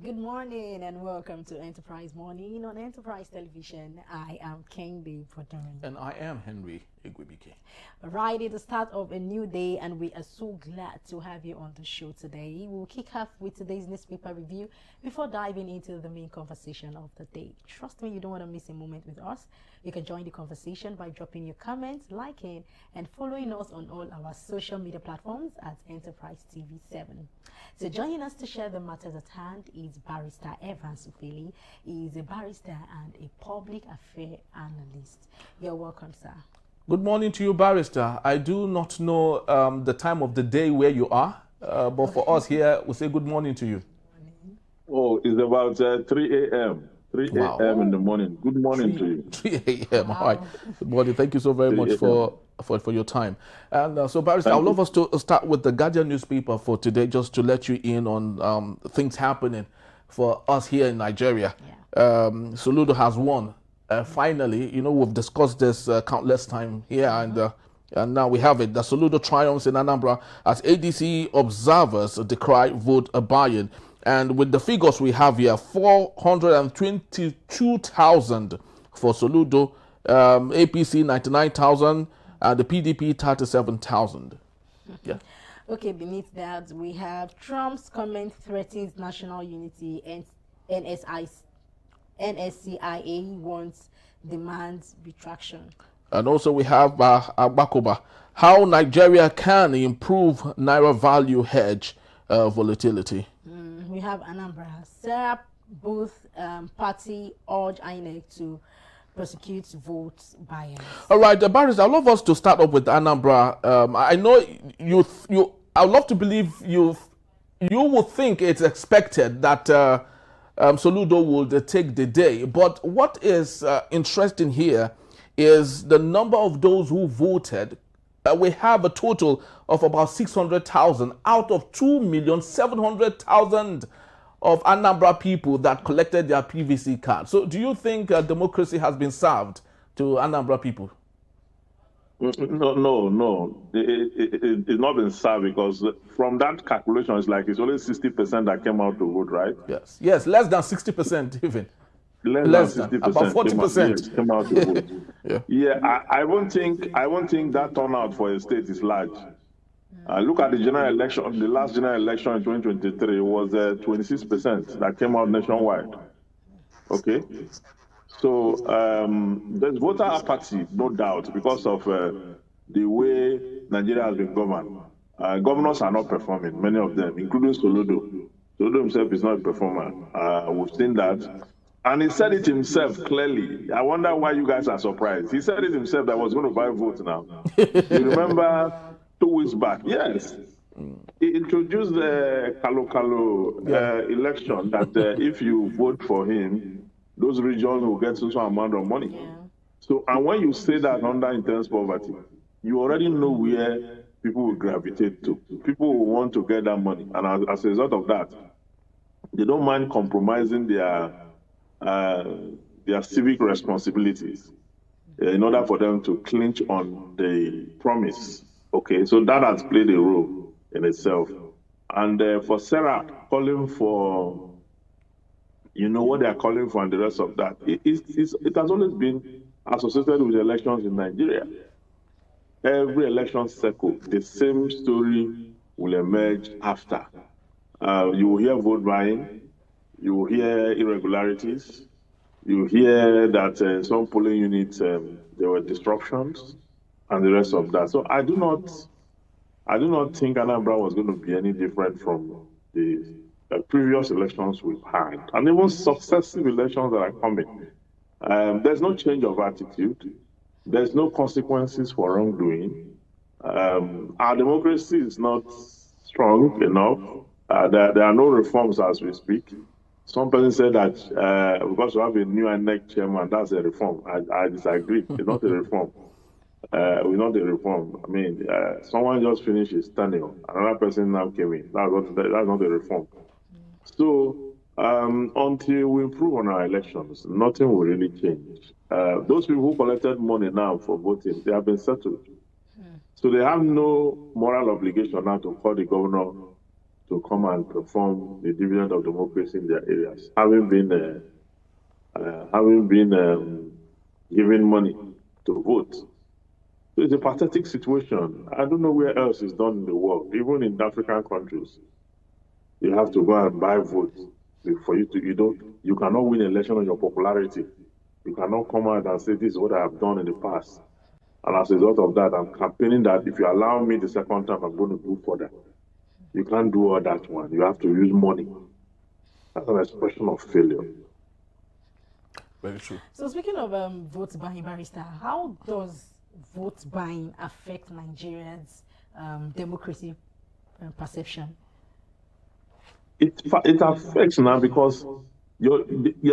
Good morning and welcome to Enterprise Morning on Enterprise Television. I am Kendi Podun. And I am Henry Igwebike. Right, it's the start of a new day and we are so glad to have you on the show today. We'll kick off with today's newspaper review before diving into the main conversation of the day. Trust me, you don't want to miss a moment with us. You can join the conversation by dropping your comments, liking, and following us on all our social media platforms at Enterprise TV 7. So joining us to share the matters at hand is Barrister Evans Ufeli. He is a barrister and a public affairs analyst. You're welcome, sir. Good morning to you, Barrister. I do not know the time of the day where you are, but for us here, we say good morning to you. Oh, it's about 3 a.m. 3 a.m. in the morning. Good morning to you. 3 a.m. Wow. All right. Good morning. Thank you so very much for your time. And so, Barrister, I'd love us to start with the Guardian newspaper for today, just to let you in on things happening for us here in Nigeria. Yeah. Soludo has won. Finally, you know, we've discussed this countless time here, and now we have it. The Soludo triumphs in Anambra as ADC observers decry vote buying. And with the figures we have here, 422,000 for Soludo, APC 99,000, and the PDP 37,000. Yeah. Okay, beneath that, we have Trump's comment threatens national unity and NSCIA demands retraction. And also we have Bakoba, how Nigeria can improve Naira value hedge volatility. We have Anambra. Serap both party urge INEC to prosecute vote buyers. All right, Barrister, I'd love us to start up with Anambra. I know I'd love to believe you would think it's expected that Soludo would take the day. But what is interesting here is the number of those who voted. We have a total of about 600,000 out of 2,700,000 of Anambra people that collected their PVC card. So do you think democracy has been served to Anambra people? No. It's not been served because from that calculation, it's like it's only 60% that came out to vote, right? Yes, less than 60% even. Less than 60%. About 40% came out to vote. I won't think that turnout for a state is large. Look at the general election. The last general election in 2023 was 26% that came out nationwide. Okay, so there's voter apathy, no doubt, because of the way Nigeria has been governed. Governors are not performing, many of them, including Soludo. Soludo himself is not a performer. We've seen that. And he said it himself clearly. I wonder why you guys are surprised. He said it himself that I was going to buy votes now. You remember 2 weeks back? Yes. He introduced the Kalo election that if you vote for him, those regions will get some amount of money. Yeah. So, and when you say that under intense poverty, you already know where people will gravitate to. People will want to get that money. And as a result of that, they don't mind compromising their civic responsibilities in order for them to clinch on the promise. Okay, so that has played a role in itself. And for Sarah calling for, what they are calling for and the rest of that, it has always been associated with elections in Nigeria. Every election cycle, the same story will emerge after. You will hear vote buying. You will hear irregularities. You hear that some polling units there were disruptions, and the rest of that. So I do not think Anambra was going to be any different from the previous elections we've had, and even successive elections that are coming. There's no change of attitude. There's no consequences for wrongdoing. Our democracy is not strong enough. There are no reforms as we speak. Some person said that because we have a new INEC chairman, that's a reform. I disagree. It's not a reform. We're not a reform. I mean, someone just finished his tenure. Another person now came in. That's not a reform. So until we improve on our elections, nothing will really change. Those people who collected money now for voting, they have been settled. So they have no moral obligation now to call the governor to come and perform the dividend of democracy in their areas, having been given money to vote. So it's a pathetic situation. I don't know where else it's done in the world, even in African countries. You have to go and buy votes for you cannot win an election on your popularity. You cannot come out and say, this is what I have done in the past. And as a result of that, I'm campaigning that if you allow me the second time, I'm going to do further. You can't do all that one. You have to use money. That's an expression of failure. Very true. So speaking of vote buying, Barrister, how does vote buying affect Nigerians' democracy perception? It affects now because your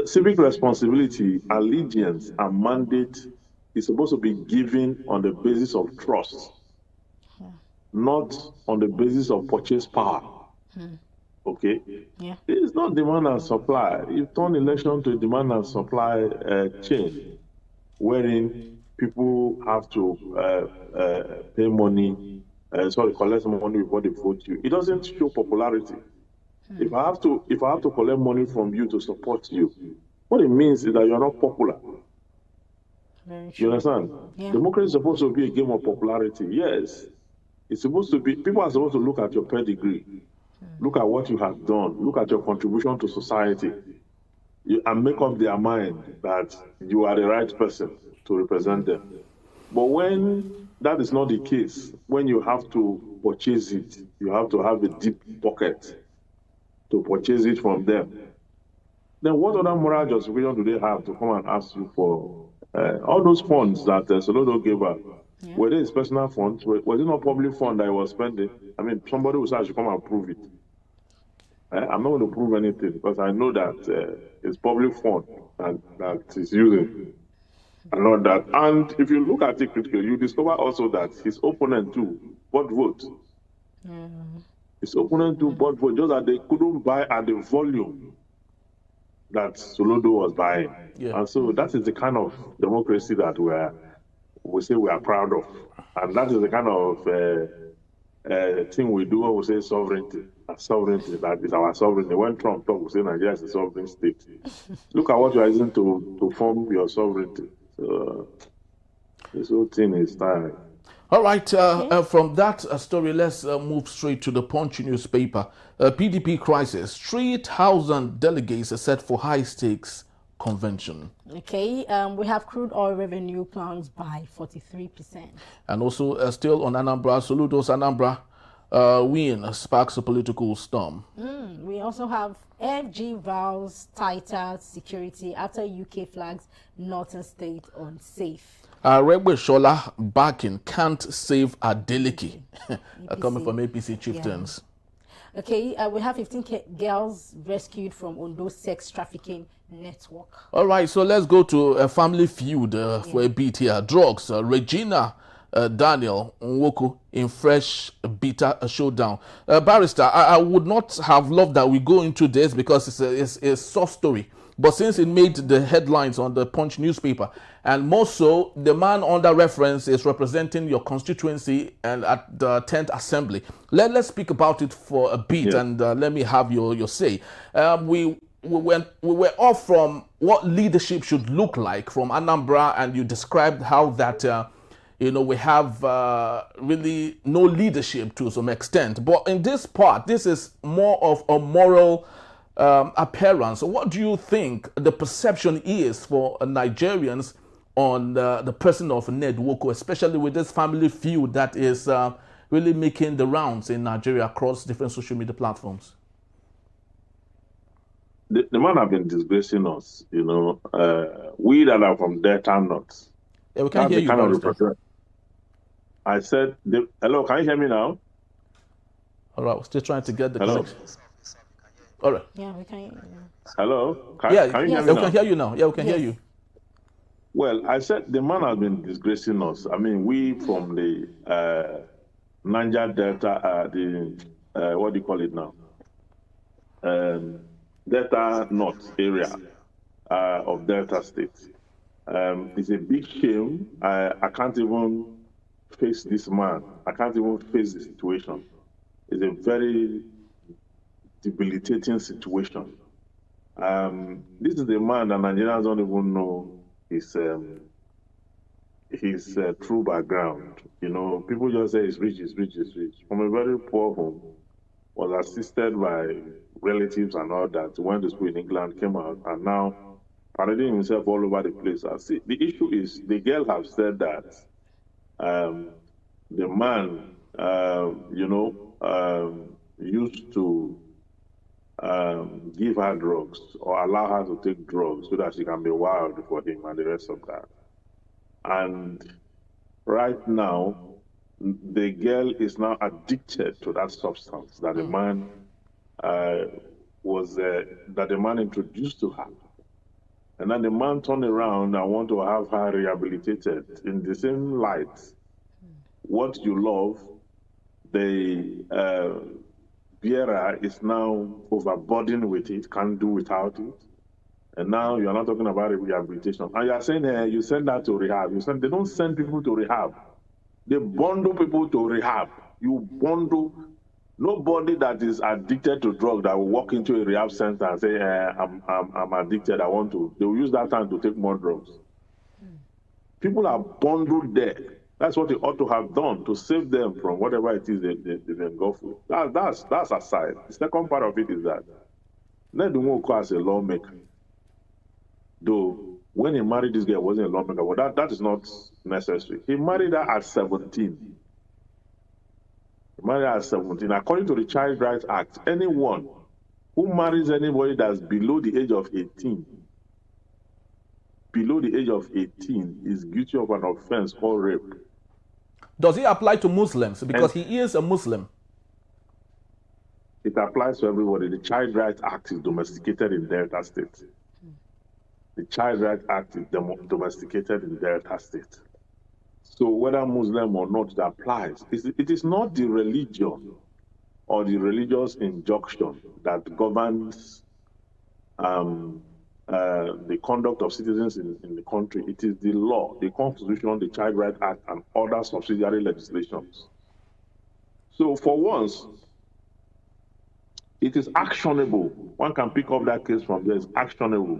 civic responsibility, allegiance, and mandate is supposed to be given on the basis of trust, not on the basis of purchase power. Okay? Yeah. It's not demand and supply. You turn election to a demand and supply chain, wherein people have to pay money, collect money before they vote you. It doesn't show popularity. If I have to collect money from you to support you, what it means is that you're not popular. Very true. You understand? Yeah. Democracy is supposed to be a game of popularity. Yes. It's supposed to be, people are supposed to look at your pedigree, look at what you have done, look at your contribution to society, and make up their mind that you are the right person to represent them. But when that is not the case, when you have to purchase it, you have to have a deep pocket to purchase it from them, then what other moral justification do they have to come and ask you for all those funds that Soludo gave up? Yeah. Were they his personal funds? Was it not public fund that he was spending? I mean, somebody will say I should come and prove it. I'm not going to prove anything because I know that it's public fund that is using. And not that. And if you look at it critically, you discover also that his opponent too bought vote. His opponent too bought vote, just that they couldn't buy at the volume that Soludo was buying. Yeah. And so that is the kind of democracy that we say we are proud of. And that is the kind of thing we do when we say sovereignty. Sovereignty, that is our sovereignty. When Trump talks, we say Nigeria is a sovereign state. Look at what you are using to form your sovereignty. So this whole thing is tiring. All right, from that story, let's move straight to the Punch newspaper. PDP crisis, 3,000 delegates are set for high-stakes convention. Okay, we have crude oil revenue plans by 43%. And also still on Anambra, Soludo's Anambra win sparks a political storm. We also have FG vows tighter security after UK flags northern state unsafe. Regbe Shola backing can't save Adeleke. Coming from APC chieftains. Yeah. Okay, we have 15 girls rescued from Ondo sex trafficking network. All right, so let's go to a family feud for a bit here. Drugs, Regina Daniel Nwoko in fresh bitter showdown. Barrister, I would not have loved that we go into this because it's a soft story. But since it made the headlines on the Punch newspaper, and more so, the man under reference is representing your constituency and at the 10th Assembly. Let's speak about it for a bit, and let me have your say. We were off from what leadership should look like from Anambra, and you described how that we have really no leadership to some extent. But in this part, this is more of a moral appearance. What do you think the perception is for Nigerians on the person of Ned Nwoko, especially with this family feud that is really making the rounds in Nigeria across different social media platforms? The man have been disgracing us, we that are from Delta North. Yeah, we can hear you. I said, hello, can you hear me now? All right, we're still trying to get the connection. All right. Yeah, we can hear you. Hello? Can you hear me now? We can hear you now. Yeah, we can hear you. Well, I said the man has been disgracing us. I mean, we from the Niger Delta, what do you call it now? Delta North area of Delta State. It's a big shame. I can't even face this man. I can't even face the situation. It's a very debilitating situation. This is a man that Nigerians don't even know his true background. You know, people just say he's rich, he's rich, he's rich. From a very poor home, was assisted by relatives and all that, went to school in England, came out, and now parading himself all over the place. See, the issue is the girl have said that the man, used to give her drugs or allow her to take drugs so that she can be wild for him and the rest of that. And right now, the girl is now addicted to that substance that the man that the man introduced to her. And then the man turned around and want to have her rehabilitated in the same light. What you love, the bearer is now overburdened with it, can't do without it. And now you're not talking about rehabilitation. And you're saying, you send that to rehab. They don't send people to rehab. They bundle people to rehab. You bundle. Nobody that is addicted to drugs that will walk into a rehab center and say, I'm addicted, I want to. They will use that time to take more drugs. People are bundled there. That's what they ought to have done to save them from whatever it is they've engulfed with. That's aside. The second part of it is that let the one as a lawmaker. Though when he married this girl, he wasn't a lawmaker, but that is not necessary. He married her at 17. He married her at 17. According to the Child Rights Act, anyone who marries anybody that's below the age of 18, is guilty of an offense called rape. Does it apply to Muslims? Because he is a Muslim. It applies to everybody. The Child Rights Act is domesticated in Delta State. The Child Rights Act is domesticated in Delta State. So whether Muslim or not, it applies. It is not the religion or the religious injunction that governs the conduct of citizens in the country. It is the law, the Constitution, the Child Rights Act, and other subsidiary legislations. So for once, it is actionable. One can pick up that case from there. It's actionable.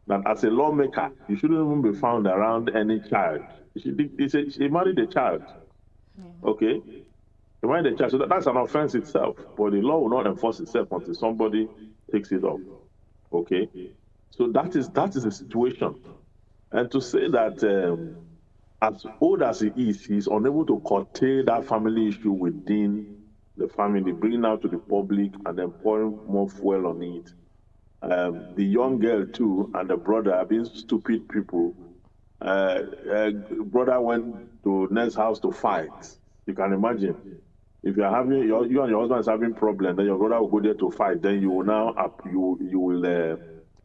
That as a lawmaker, you shouldn't even be found around any child. He married a child. Okay? He married a child. So that's an offense itself. But the law will not enforce itself until somebody takes it off. Okay? So that is the situation. And to say that as old as he is, he's unable to curtail that family issue within the family, bringing out to the public and then pouring more fuel on it. The young girl too and the brother are being stupid people. Brother went to next house to fight. You can imagine if you're having you and your husband is having problem, then your brother will go there to fight. Then you will now you will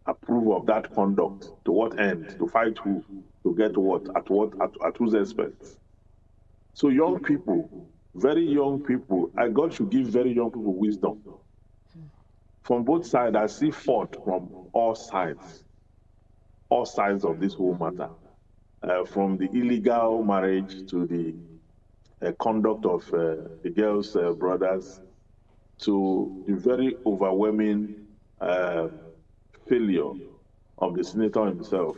approve of that conduct. To what end? To fight who? To get what? At whose expense? So young people, very young people, God should give very young people wisdom. From both sides, I see fault from all sides of this whole matter. From the illegal marriage to the conduct of the girls' brothers to the very overwhelming failure of the senator himself,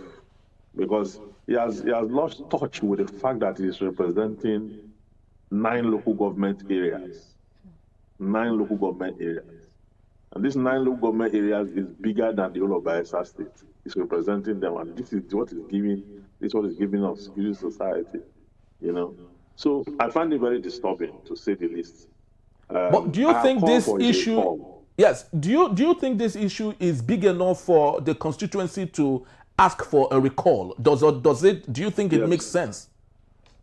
because he has lost touch with the fact that he is representing 9 local government areas. 9 local government areas. And these 9 local government areas is bigger than the whole of Bayelsa State. It's representing them, and this is what is giving us civil society, you know. So I find it very disturbing, to say the least. But do you think this issue? Yes. Do you think this issue is big enough for the constituency to ask for a recall? Does it? Do you think it makes sense?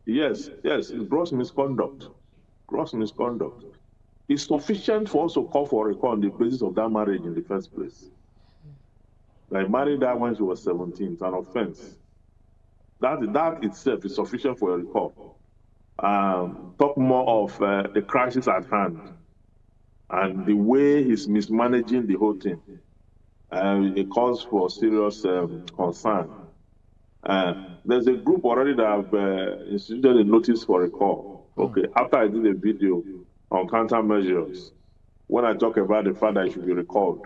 Yes. It's gross misconduct. Gross misconduct. It's sufficient for us to call for a recall on the basis of that marriage in the first place. Like married her when she was 17, it's an offense. That itself is sufficient for a recall. Talk more of the crisis at hand and the way he's mismanaging the whole thing. It calls for serious concern. There's a group already that have instituted a notice for recall. Okay, after I did a video on countermeasures, when I talk about the fact that it should be recalled,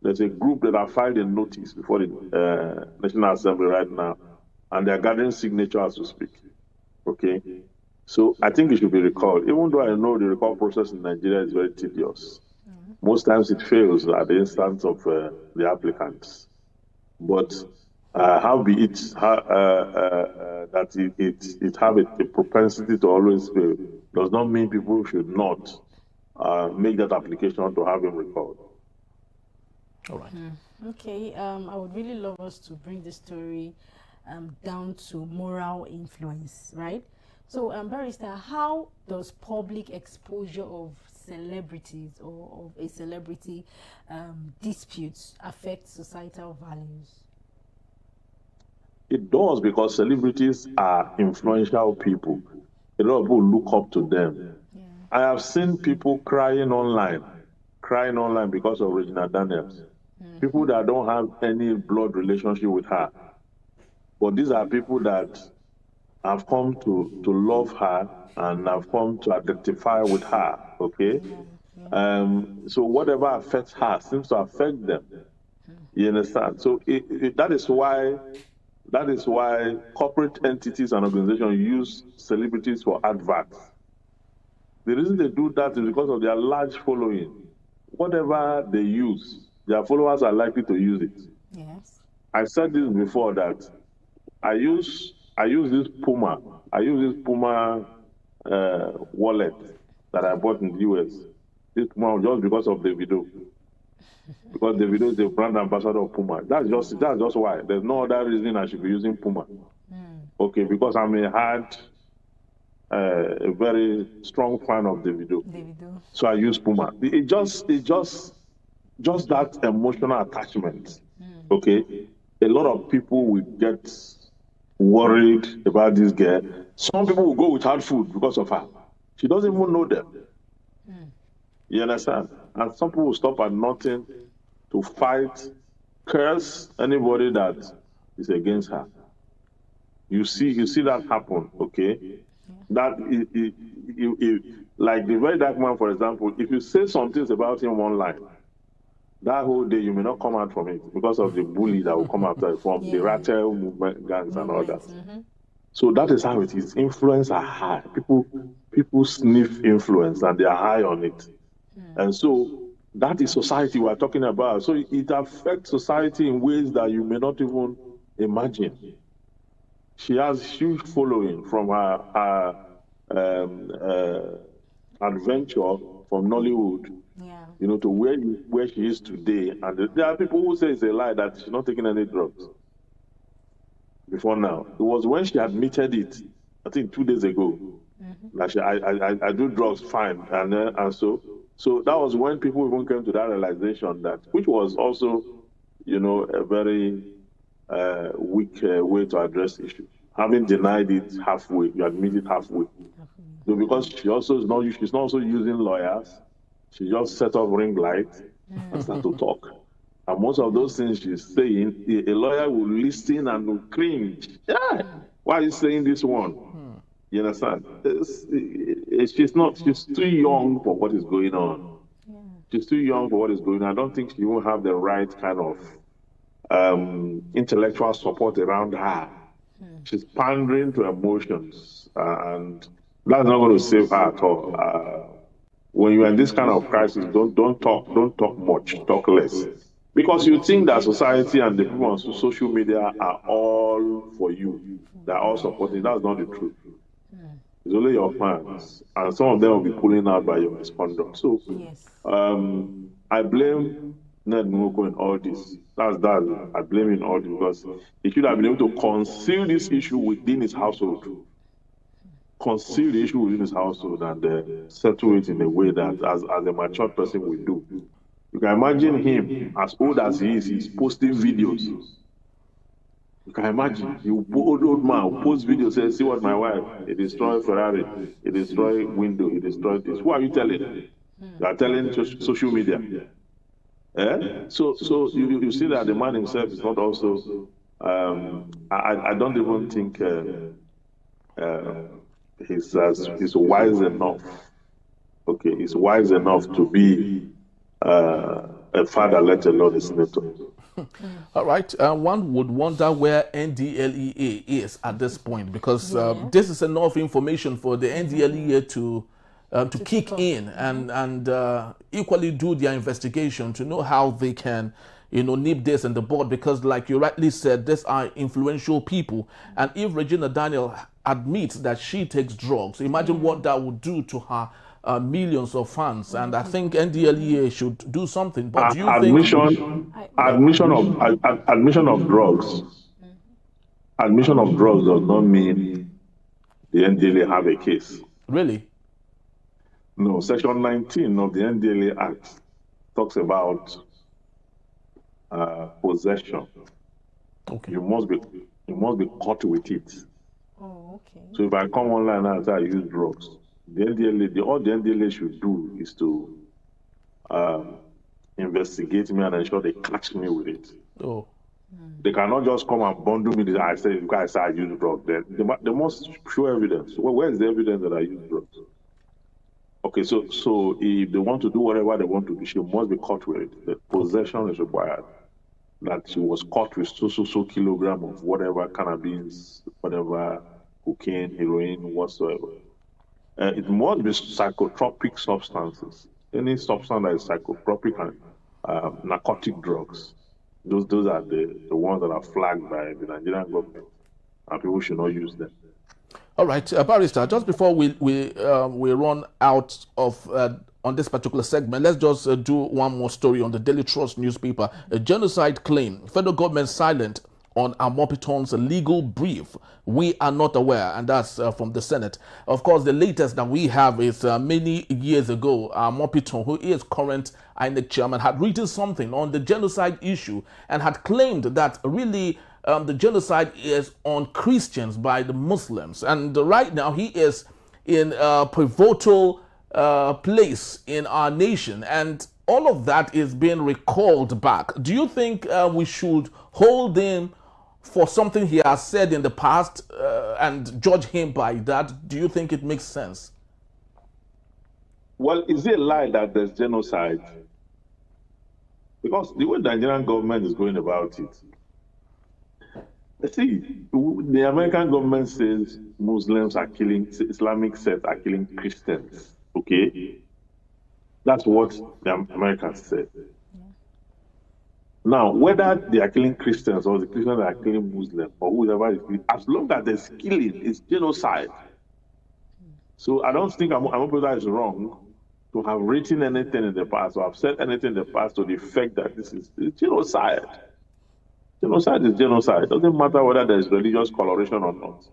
there's a group that have filed a notice before the National Assembly right now, and they're gathering signatures as we speak. Okay? So I think it should be recalled, even though I know the recall process in Nigeria is very tedious. Most times it fails at the instance of the applicants. But how be it that it have a propensity to always fail does not mean people should not make that application to have him recalled. All right. Okay, I would really love us to bring this story down to moral influence, right? So, Barrister, how does public exposure of celebrities or of a celebrity disputes affect societal values? It does, because celebrities are influential people. A lot of people look up to them. Yeah. I have seen people crying online because of Regina Daniels. People that don't have any blood relationship with her. But these are people that have come to love her and have come to identify with her, okay? So whatever affects her seems to affect them. You understand? So that is why corporate entities and organizations use celebrities for adverts. The reason they do that is because of their large following. Whatever they use, their followers are likely to use it. Yes. I said this before, that I use this Puma wallet that I bought in the US. This Puma, just because of the video. Because the video is the brand ambassador of Puma. That's just why. There's no other reason I should be using Puma. Okay, because I'm a very strong fan of the video. So I use Puma. It just that emotional attachment. Okay, a lot of people will get worried about this girl. Some people will go without food because of her. She doesn't even know them. You understand? And some people will stop at nothing to fight, curse anybody that is against her. You see that happen, okay? That like the very dark man, for example, if you say some things about him online, that whole day you may not come out from it because of the bully that will come after from the Rattle movement gangs and all that. So that is how it is. Influence are high. People sniff influence and they are high on it. And so that is society we are talking about. So it affects society in ways that you may not even imagine. She has huge following from her adventure from Nollywood, to where she is today. And there are people who say it's a lie that she's not taking any drugs before now. It was when she admitted it, I think 2 days ago, that I do drugs fine, and so that was when people even came to that realization, that which was also, a very weak way to address the issue. Having denied it halfway, you admit it halfway. So because she's not also using lawyers, she just set up ring light and start to talk. And most of those things she's saying, a lawyer will listen and will cringe. Yeah, why are you saying this one? You understand? She's too young for what is going on. She's too young for what is going on. I don't think she will have the right kind of intellectual support around her. She's pandering to emotions, and that's not going to save her at all. When you're in this kind of crisis, don't talk much, talk less. Because you think that society and the people on social media are all for you. They're all supporting. That's not the truth. It's only your fans. And some of them will be pulling out by your misconduct. So I blame Ned Nwoko in all this. That's that. I blame him in all this because he should have been able to conceal this issue within his household. Conceal the issue within his household and settle it in a way that as a mature person will do. You can imagine him, as old as he is, he's posting videos. You can imagine, old man will post videos, say, see what my wife, he destroyed Ferrari, he destroyed window, he destroyed this. Who are you telling? You are telling social media. So you see that the man himself is not also, I don't even think he's wise enough. Okay, he's wise enough to be a father, let alone a senator. All right. One would wonder where NDLEA is at this point, because this is enough information for the NDLEA to kick in and equally do their investigation to know how they can, nip this in the bud, because like you rightly said, these are influential people. And if Regina Daniel admits that she takes drugs, imagine what that would do to her millions of fans. And I think NDLEA should do something. But do you admission of drugs does not mean the NDLEA have a case. Really? No, Section 19 of the NDLEA Act talks about possession. Okay. You must be caught with it. Oh, okay. So if I come online and say I use drugs, the NDLEA, all the NDLEA should do is to investigate me and ensure they catch me with it. Oh. They cannot just come and bundle me. I say, because I use drugs. They must show evidence. Well, where is the evidence that I use drugs? Okay, so if they want to do whatever they want to do, she must be caught with it. The possession is required. That she was caught with so kilogram of whatever cannabis, whatever cocaine, heroin, whatsoever. It must be psychotropic substances. Any substance that is psychotropic and narcotic drugs. Those are the ones that are flagged by the Nigerian government, and people should not use them. All right, Barrister, just before we run out of on this particular segment, let's just do one more story on the Daily Trust newspaper. A genocide claim. Federal government silent on Amopiton's legal brief. We are not aware, and that's from the Senate. Of course, the latest that we have is many years ago, Amopiton, who is current INEC chairman, had written something on the genocide issue and had claimed that really the genocide is on Christians by the Muslims. And right now he is in a pivotal place in our nation, and all of that is being recalled back. Do you think we should hold him for something he has said in the past and judge him by that? Do you think it makes sense? Well, is it a lie that there's genocide? Because the way the Nigerian government is going about it, see, the American government says Muslims are killing, Islamic sects are killing Christians, okay? That's what the Americans said. Now, whether they are killing Christians or the Christians are killing Muslims or whoever is killing, as long as there's killing, it's genocide. So I don't think Amopiton is wrong to have written anything in the past or have said anything in the past to the effect that this is genocide. Genocide is genocide. It doesn't matter whether there is religious coloration or not.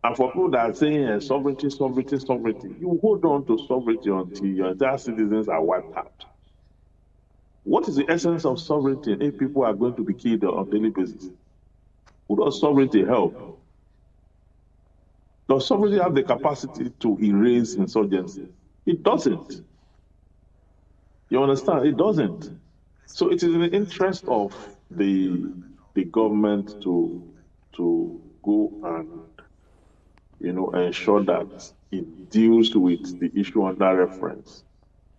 And for people that are saying sovereignty, you hold on to sovereignty until your entire citizens are wiped out. What is the essence of sovereignty if people are going to be killed on a daily basis? Who does sovereignty help? Does sovereignty have the capacity to erase insurgency? It doesn't. You understand? It doesn't. So it is in the interest of the government to go and ensure that it deals with the issue under reference.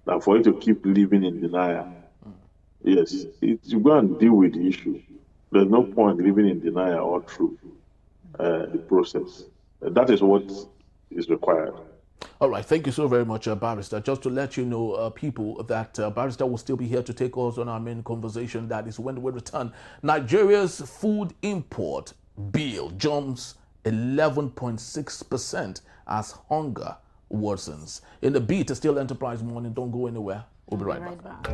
That for it to keep living in denial, yes, you go and deal with the issue. There's no point living in denial all through the process. That is what is required. All right, thank you so very much, Barrister. Just to let you know, people, that Barrister will still be here to take us on our main conversation. That is when we return. Nigeria's food import bill jumps 11.6% as hunger worsens. In the beat, Still Enterprise Morning. Don't go anywhere. We'll be right back.